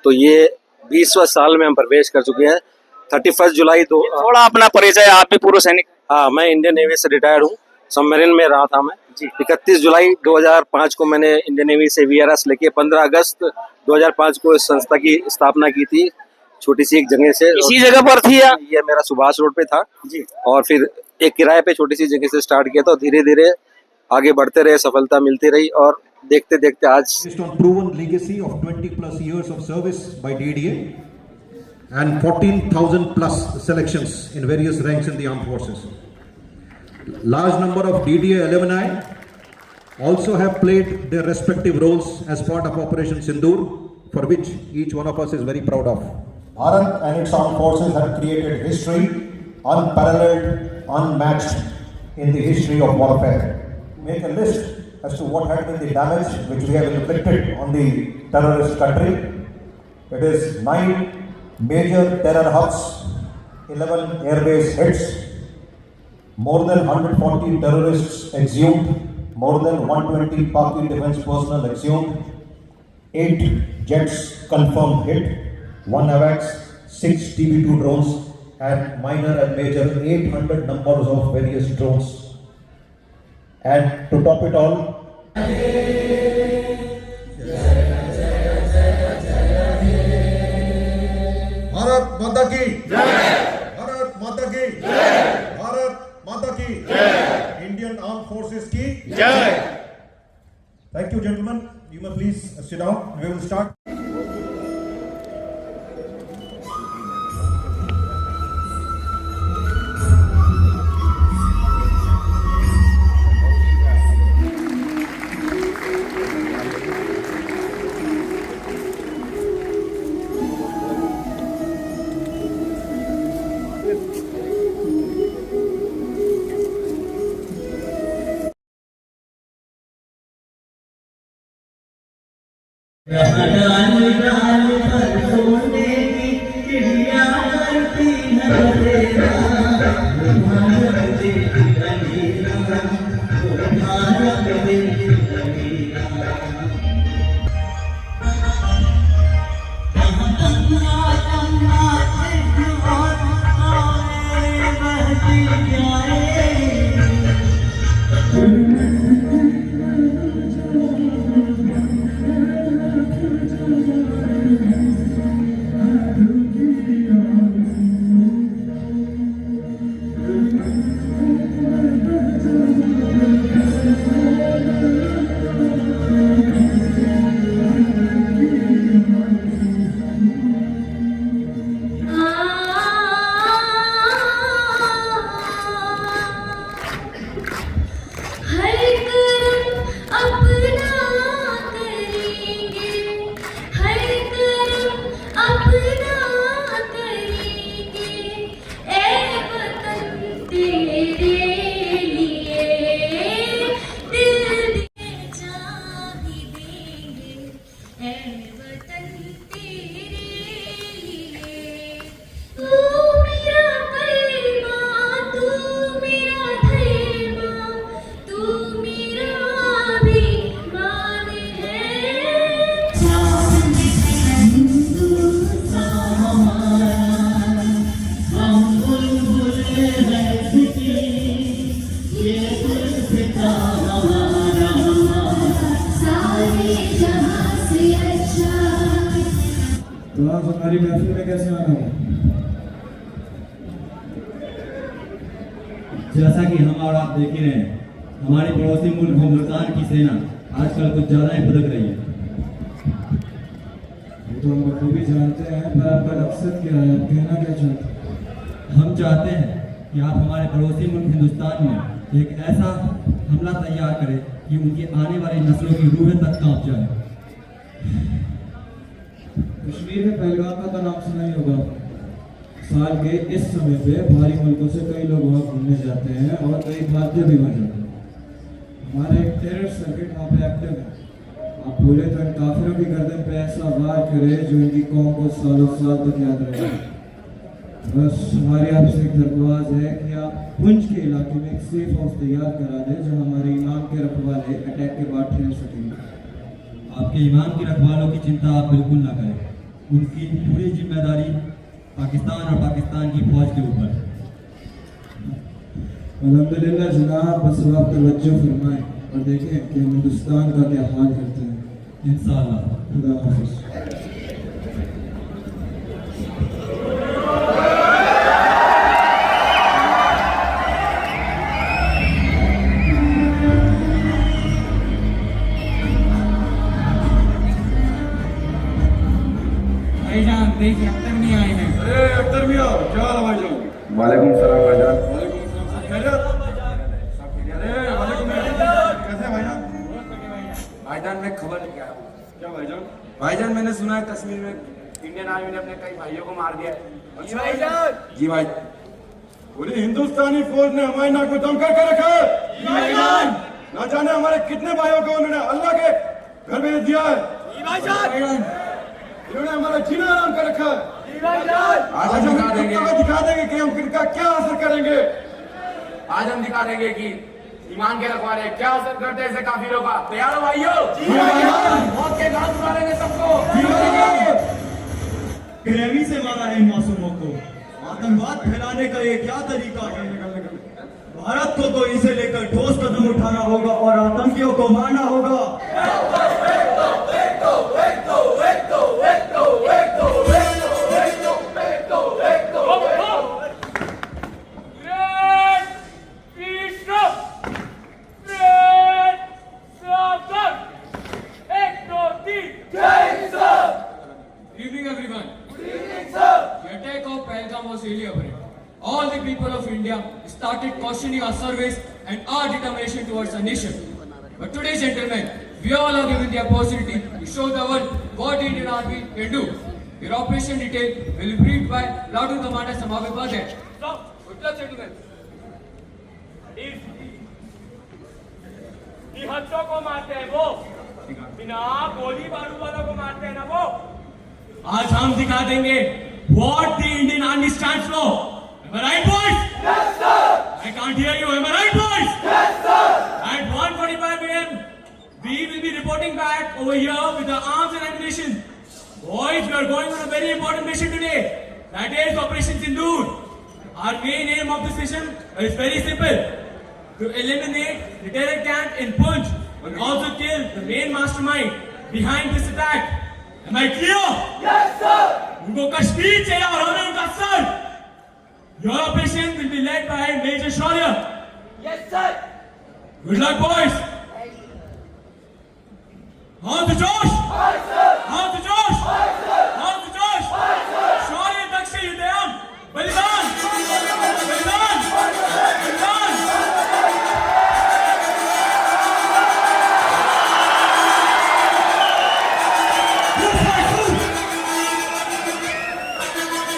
तो ये 20वां साल में हम प्रवेश कर चुके हैं। 31 जुलाई तो थोड़ा अपना परिचय, आप भी पूर्व सैनिक। हाँ, मैं इंडियन नेवी से रिटायर्ड हूँ, सबमरीन में रहा था मैं। 31 जुलाई 2005 को मैंने इंडियन नेवी से वीआरएस लेके 15 अगस्त 2005 को इस संस्था की स्थापना की थी, छोटी सी एक जगह से। इसी जगह पर थी या? ये मेरा सुभाष रोड पे था जी, और फिर एक किराए पे छोटी सी जगह से स्टार्ट किया था, धीरे धीरे आगे बढ़ते रहे, सफलता मिलती रही और देखते देखते आज Based on proven legacy of 20 plus years of service by DDA and 14,000 plus selections in various ranks in the armed forces. Large number of DDA alumni also have played their respective roles as part of Operation Sindoor, for which each one of us is very proud of. Bharat and its armed forces have created history unparalleled, unmatched in the history of warfare. Make a list as to what had been the damage which we have inflicted on the terrorist country. It is 9 major terror hubs, 11 airbase hits, more than 140 terrorists exhumed, more than 120 Paki defense personnel exhumed, 8 jets confirmed hit, 1 AWACS, 6 TB2 drones, and minor and major 800 numbers of various drones. And to top it all, Bharat Mata ki Jai! Bharat Mata ki Jai! Bharat Mata ki Jai! Indian Armed Forces ki Jai! Thank you, gentlemen. You may please sit down. We will start. तो आप हमारी महफिल में कैसे आना है? जैसा कि हम और आप देख ही रहे हैं, हमारे पड़ोसी मुल्क हिंदुस्तान की सेना आजकल कुछ ज्यादा ही भड़क रही है। तो हम बखूबी जानते हैं, पर आपका मकसद क्या है? आप कहना क्या चाहते हैं? हम चाहते हैं कि आप हमारे पड़ोसी मुल्क हिंदुस्तान में एक ऐसा हमला तैयार करें कि उनकी आने वाली नस्लों की रूहें तक कांप जाए। कश्मीर में पहलगाम का तो नाम सुना ही होगा। साल के इस समय पे बाहरी मुल्कों से कई लोग वहाँ घूमने जाते हैं और कई भारतीय भी वहाँ जाते हैं। हमारा एक टेरर सर्किट वहाँ पे एक्टिव है। आप बोले तो इन काफिरों की गर्दन पे ऐसा वार करे जो इनकी कौम को सालों साल तक याद रहे। बस हमारी आपसे एक दरख्वास्त है कि आप पुंछ के इलाके में एक सेफ हाउस तैयार करा दें जहाँ हमारे ईमान के रखवाले अटैक के बाद ठहर सकेंगे। आपके ईमान की रखवालों की चिंता आप बिल्कुल ना करें। उनकी पूरी जिम्मेदारी पाकिस्तान और पाकिस्तान की फौज के ऊपर है। अल्हम्दुलिल्लाह जनाब, बस अब आप तवज्जो फरमाएं और देखें कि हम हिंदुस्तान का क्या हाल करते हैं। इंशाअल्लाह। खुदा हाफिज़। भाईजान देखिए अब तक नहीं आए हैं। अरे अख्तर मियां, क्या हाल है भाईजान? वालेकुम सलाम भाईजान। वालेकुम सलाम, सब खैरियत? अरे वालेकुम सलाम, कैसे हैं भाईजान? भाईजान मैं खबर लेके आया हूँ। क्या भाईजान? भाईजान मैंने सुना है कश्मीर में इंडियन आर्मी ने अपने कई भाइयों को मार दिया है। अच्छा भाईजान, जी भाई। पूरी हिंदुस्तानी फौज ने हमारी नाक में दम करके रखा है। भाईजान, ना जाने हमारे कितने भाइयों को उन्होंने अल्लाह के घर भेज दिया है। इन्होंने हमारा जीना आराम कर रखा है। आज हम दिखा देंगे, दिखा देंगे कि हम इनका क्या असर करेंगे। आज हम दिखा देंगे कि ईमान के रखवाले क्या असर करते हैं ऐसे काफिरों का। तैयार हो भाइयों? मौत के घाट उतारेंगे सबको। बेरहमी से मारा है इन मासूमों को। आतंकवाद फैलाने का ये क्या तरीका है? भारत को तो इसे लेकर ठोस कदम उठाना होगा और आतंकियों को मारना होगा। All the people of India started questioning our service and our determination towards our nation. But today, gentlemen, we all are given the opportunity to show the world what the Indian Army can do. Your operation detail will be briefed by Platoon Commander Samavi Padre. So, good luck, gentlemen. निहत्थों को मारते हैं वो, बिना गोली बारूद वालों को मारते हैं ना वो। आज हम दिखा देंगे what the Indian Army stands for. Am I right, boys? Yes, sir. I can't hear you. Am I right, boys? Yes, sir. At 1:45 a.m., we will be reporting back over here with the arms and ammunition. Boys, we are going on a very important mission today. That is Operation Sindoor. Our main aim of this mission is very simple: to eliminate the terror camp in Punj and also kill the main mastermind behind this attack. Am I clear? Yes, sir. उनको कश्मीर चाहिए और हमें उनका sir. Your operation will be led by Major Shaurya. Yes, sir. Good luck, boys. On the Josh. Aye, sir. On the Josh. Aye, sir. On the Josh. Aye, sir. Shaurya Daksha Yudayam. Balidan. Balidan. Balidan.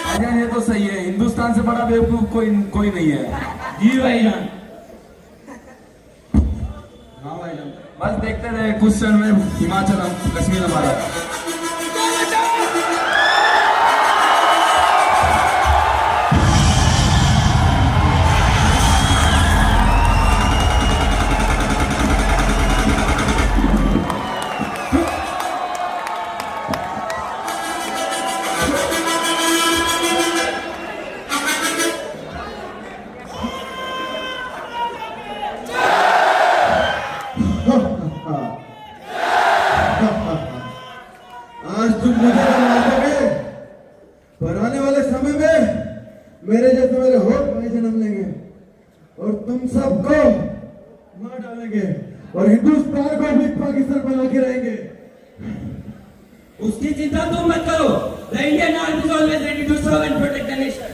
भाईजान ये तो सही है, हिंदुस्तान से बड़ा बेवकूफ कोई नहीं है। जी भाईजान। हाँ भाईजान, बस देखते रहे कुछ क्षण में हिमाचल कश्मीर हमारा। आज तुम मुझे मारोगे, पर आने वाले समय में मेरे जैसे मेरे और भाई जन्म लेंगे और तुम सबको मार डालेंगे और हिंदुस्तान को भी पाकिस्तान बना के रहेंगे। उसकी चिंता तुम मत करो। The Indian Army is always ready to serve and protect the nation.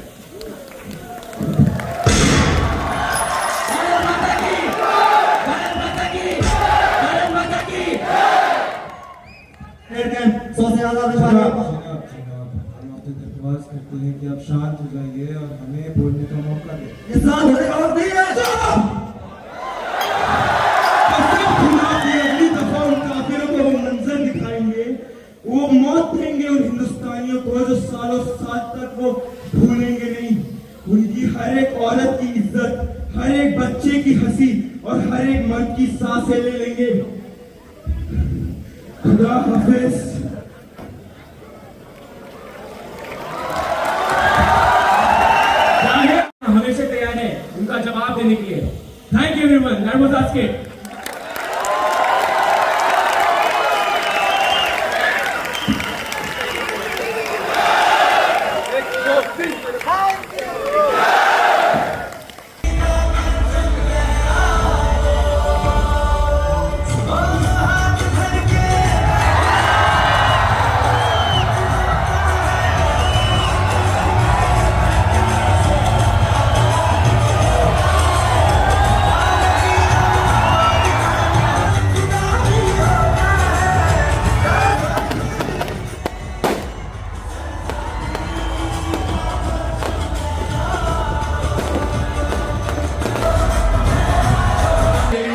Bharat माता की, भारत माता की, भारत माता की। जनाब, हम आपसे दरख्वास्त करते हैं कि आप शांत हो जाइए और हमें बोलने का मौका दें। ये शांत होने का वक्त नहीं है। अगली दफा उन काफिरों को वो मंजर दिखाएंगे, वो मौत देंगे उन हिंदुस्तानियों को जो सालों साल तक वो भूलेंगे नहीं। उनकी हर एक औरत की इज्जत, हर एक बच्चे की हंसी और हर एक मर्द की सांसें ले लेंगे। खुदा हाफिज। Thank you everyone. That was our skit.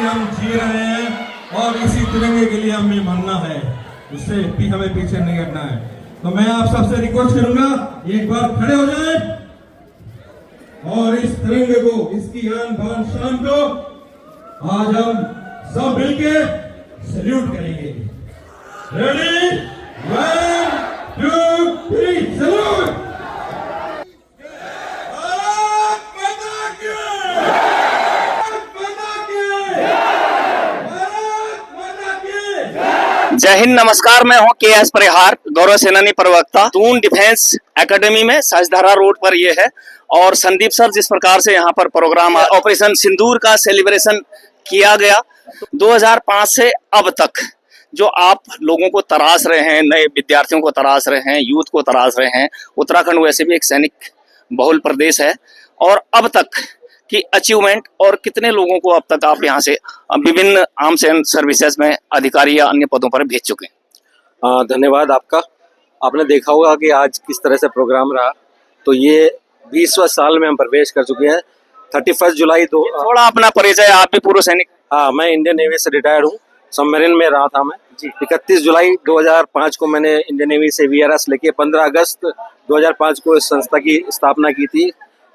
हम जी रहे हैं और इसी तिरंगे के लिए हमें मरना है, उससे भी हमें पीछे नहीं हटना है। तो मैं आप सबसे रिक्वेस्ट करूंगा, एक बार खड़े हो जाएं और इस तिरंगे को, इसकी आन बान शान को आज हम सब मिलके सैल्यूट करेंगे। Ready, 1 2 3 salute. जय हिंद, नमस्कार। मैं हूं के.एस. परिहार, गौरव सेनानी प्रवक्ता। दून डिफेंस एकेडमी में साजधारा रोड पर ये है। और संदीप सर, जिस प्रकार से यहाँ पर प्रोग्राम ऑपरेशन सिंदूर का सेलिब्रेशन किया गया 2005 से अब तक, जो आप लोगों को तराश रहे हैं, नए विद्यार्थियों को तराश रहे हैं, यूथ को तराश रहे हैं। उत्तराखंड वैसे भी एक सैनिक बहुल प्रदेश है, और अब तक की अचीवमेंट और कितने लोगों को अब तक आप यहाँ से विभिन्न आर्म्स एंड सर्विसेज में अधिकारी या अन्य पदों पर भेज चुके हैं? धन्यवाद आपका। आपने देखा होगा कि आज किस तरह से प्रोग्राम रहा। तो ये 20वां साल में हम प्रवेश कर चुके हैं। 31 जुलाई थोड़ा अपना परिचय, आप भी पूर्व सैनिक? हाँ, मैं इंडियन नेवी से रिटायर्ड हूँ। सबमरीन में रहा था मैं जी। 31 जुलाई 2005 को मैंने इंडियन नेवी से VRS लेके 15 अगस्त 2005 को इस संस्था की स्थापना की थी,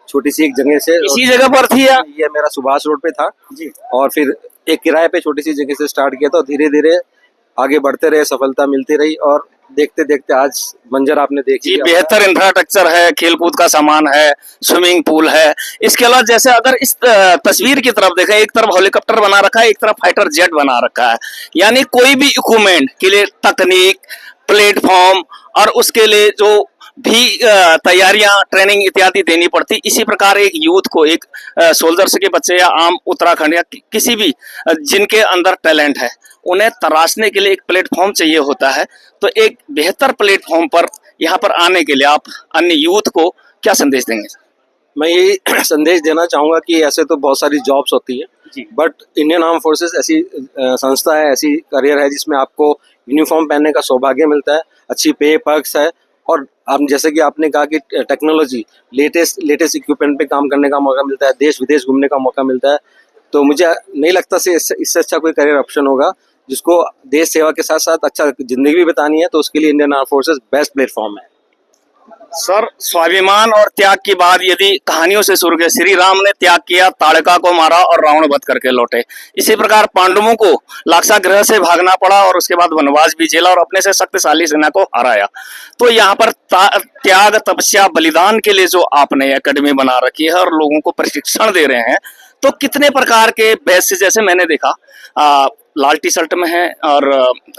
छोटी सी एक जगह से। इसी जगह पर थी या? ये मेरा सुभाष रोड पे था जी। और फिर एक किराए पे छोटी सी जगह से स्टार्ट किया था, और धीरे धीरे आगे बढ़ते रहे, सफलता मिलती रही, और देखते देखते आज मंजर आपने देखी। बेहतर इंफ्रास्ट्रक्चर है, खेलकूद का सामान है, स्विमिंग पूल है। इसके अलावा जैसे अगर इस तस्वीर की तरफ देखें, एक तरफ हेलीकॉप्टर बना रखा है, एक तरफ फाइटर जेट बना रखा है। यानी कोई भी इक्विपमेंट के लिए तकनीक, प्लेटफॉर्म और उसके लिए जो भी तैयारियां, ट्रेनिंग इत्यादि देनी पड़ती, इसी प्रकार एक यूथ को, एक सोल्जर्स के बच्चे या आम उत्तराखंड या किसी भी जिनके अंदर टैलेंट है, उन्हें तराशने के लिए एक प्लेटफॉर्म चाहिए होता है। तो एक बेहतर प्लेटफॉर्म पर यहाँ पर आने के लिए आप अन्य यूथ को क्या संदेश देंगे? मैं यही संदेश देना चाहूँगा कि ऐसे तो बहुत सारी जॉब्स होती है, बट इंडियन आर्म फोर्सेस ऐसी संस्था है, ऐसी करियर है जिसमें आपको यूनिफॉर्म पहनने का सौभाग्य मिलता है, अच्छी पे पर्क्स है, और आप जैसे कि आपने कहा कि टेक्नोलॉजी, लेटेस्ट इक्विपमेंट पे काम करने का मौका मिलता है, देश विदेश घूमने का मौका मिलता है। तो मुझे नहीं लगता से इससे अच्छा कोई करियर ऑप्शन होगा। जिसको देश सेवा के साथ साथ अच्छा जिंदगी भी बितानी है, तो उसके लिए Indian arm forces best platform है। सर, स्वाभिमान और त्याग की बात यदि कहानियों से शुरू किया, श्री राम ने त्याग किया, ताड़का को मारा और रावण वध करके लौटे। इसी प्रकार पांडवों को लाक्षागृह से भागना पड़ा और उसके बाद वनवास भी झेला और अपने से शक्तिशाली सेना को हराया। तो यहाँ पर त्याग, तपस्या, बलिदान के लिए जो आपने एकेडमी बना रखी है और लोगों को प्रशिक्षण दे रहे हैं, तो कितने प्रकार के बैच से, जैसे मैंने देखा लाल टी शर्ट में है और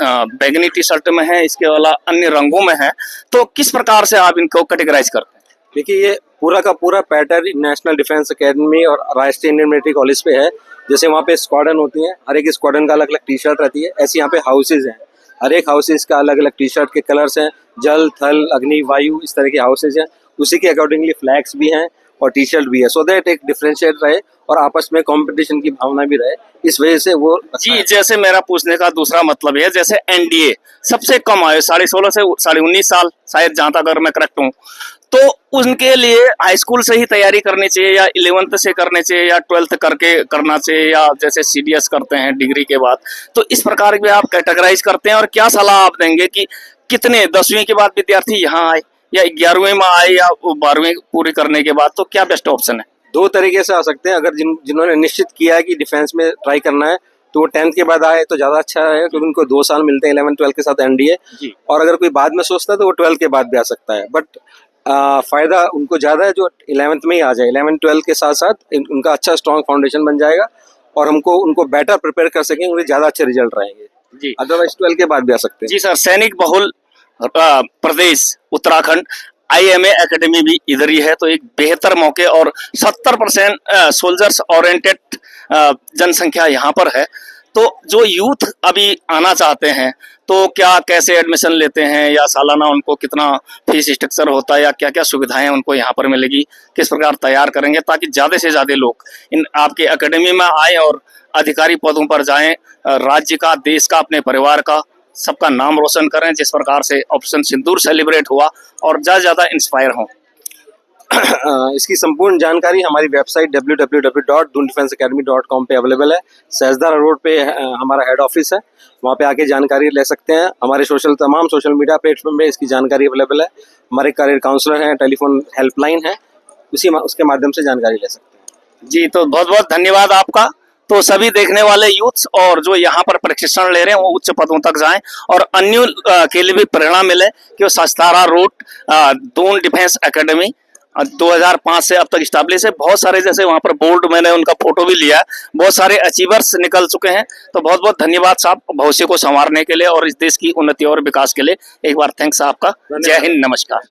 बैगनी टी शर्ट में है, इसके अलावा अन्य रंगों में है, तो किस प्रकार से आप इनको कैटेगराइज करते हैं? देखिए, ये पूरा का पूरा पैटर्न नेशनल डिफेंस एकेडमी और राष्ट्रीय इंडियन मिलिट्री कॉलेज पे है। जैसे वहाँ पे स्क्वाड्रन होती है, हर एक स्क्वाड्रन का अलग अलग टी शर्ट रहती है। ऐसे यहाँ पे हाउसेज हैं, हर एक हाउसेज का अलग अलग टी शर्ट के कलर्स हैं, जल, थल, अग्नि, वायु, इस तरह के हाउसेज हैं। उसी के अकॉर्डिंगली फ्लैग्स भी हैं और टी शर्ट भी है, सो दैट एक डिफरेंशिएट रहे और आपस में कंपटीशन की भावना भी रहे। इस वजह से वो जी, जैसे मेरा पूछने का दूसरा मतलब है, जैसे एनडीए सबसे कम आयु 16.5 से 19.5 साल, शायद जहां तक अगर मैं करेक्ट हूँ, तो उनके लिए हाई स्कूल से ही तैयारी करनी चाहिए या 11th से करनी चाहिए या 12th करके करना चाहिए या जैसे CDS करते हैं डिग्री के बाद? तो इस प्रकार भी आप कैटेगराइज करते हैं और क्या सलाह आप देंगे कि कितने 10वीं के बाद विद्यार्थी यहाँ आए या 11वीं में आए या 12वीं पूरी करने के बाद, तो क्या बेस्ट ऑप्शन है? दो तरीके से आ सकते हैं। अगर जिन्होंने निश्चित किया है कि डिफेंस में ट्राई करना है, तो वो 10th के बाद आए तो ज़्यादा अच्छा है, क्योंकि उनको 2 साल मिलते हैं 11th 12th के साथ एनडीए। और अगर कोई बाद में सोचता है तो वो 12th के बाद भी आ सकता है, बट फ़ायदा उनको ज़्यादा है जो 11th में ही आ जाए। 11th 12th के साथ साथ उनका अच्छा स्ट्रॉन्ग फाउंडेशन बन जाएगा और हमको उनको बेटर प्रिपेयर कर सकें, उन्हें ज़्यादा अच्छे रिजल्ट रहेंगे जी अदरवाइज 12 के बाद भी आ सकते हैं। जी सर, सैनिक बहुल प्रदेश उत्तराखंड IMA एकेडमी भी इधर ही है, तो एक बेहतर मौके और 70% सोल्जर्स ओरिएंटेड जनसंख्या यहाँ पर है। तो जो यूथ अभी आना चाहते हैं तो क्या कैसे एडमिशन लेते हैं, या सालाना उनको कितना फीस स्ट्रक्चर होता है, या क्या क्या सुविधाएं उनको यहाँ पर मिलेगी, किस प्रकार तैयार करेंगे ताकि ज़्यादा से ज़्यादा लोग इन आपके एकेडमी में आए और अधिकारी पदों पर जाएं, राज्य का, देश का, अपने परिवार का, सबका नाम रोशन करें, जिस प्रकार से ऑपरेशन सिंदूर सेलिब्रेट हुआ और ज़्यादा इंस्पायर हों। इसकी संपूर्ण जानकारी हमारी वेबसाइट www.doondefenseacademy.com पे अवेलेबल है। सहजदार रोड पे हमारा हेड ऑफिस है, वहाँ पे आके जानकारी ले सकते हैं। हमारे तमाम सोशल मीडिया प्लेटफॉर्म पे इसकी जानकारी अवेलेबल है। हमारे करियर काउंसलर हैं, टेलीफोन हेल्पलाइन है, उसके माध्यम से जानकारी ले सकते हैं। जी, तो बहुत बहुत धन्यवाद आपका। तो सभी देखने वाले यूथ्स और जो यहाँ पर प्रशिक्षण ले रहे हैं वो उच्च पदों तक जाएं और अन्य के लिए भी प्रेरणा मिले कि वो सहस्त्रार रोड दून डिफेंस एकेडमी 2005 से अब तक स्टैब्लिश है। बहुत सारे जैसे वहाँ पर बोर्ड, मैंने उनका फोटो भी लिया है, बहुत सारे अचीवर्स निकल चुके हैं। तो बहुत बहुत धन्यवाद साहब भविष्य को संवारने के लिए और इस देश की उन्नति और विकास के लिए। एक बार थैंक्स आपका। जय हिंद, नमस्कार।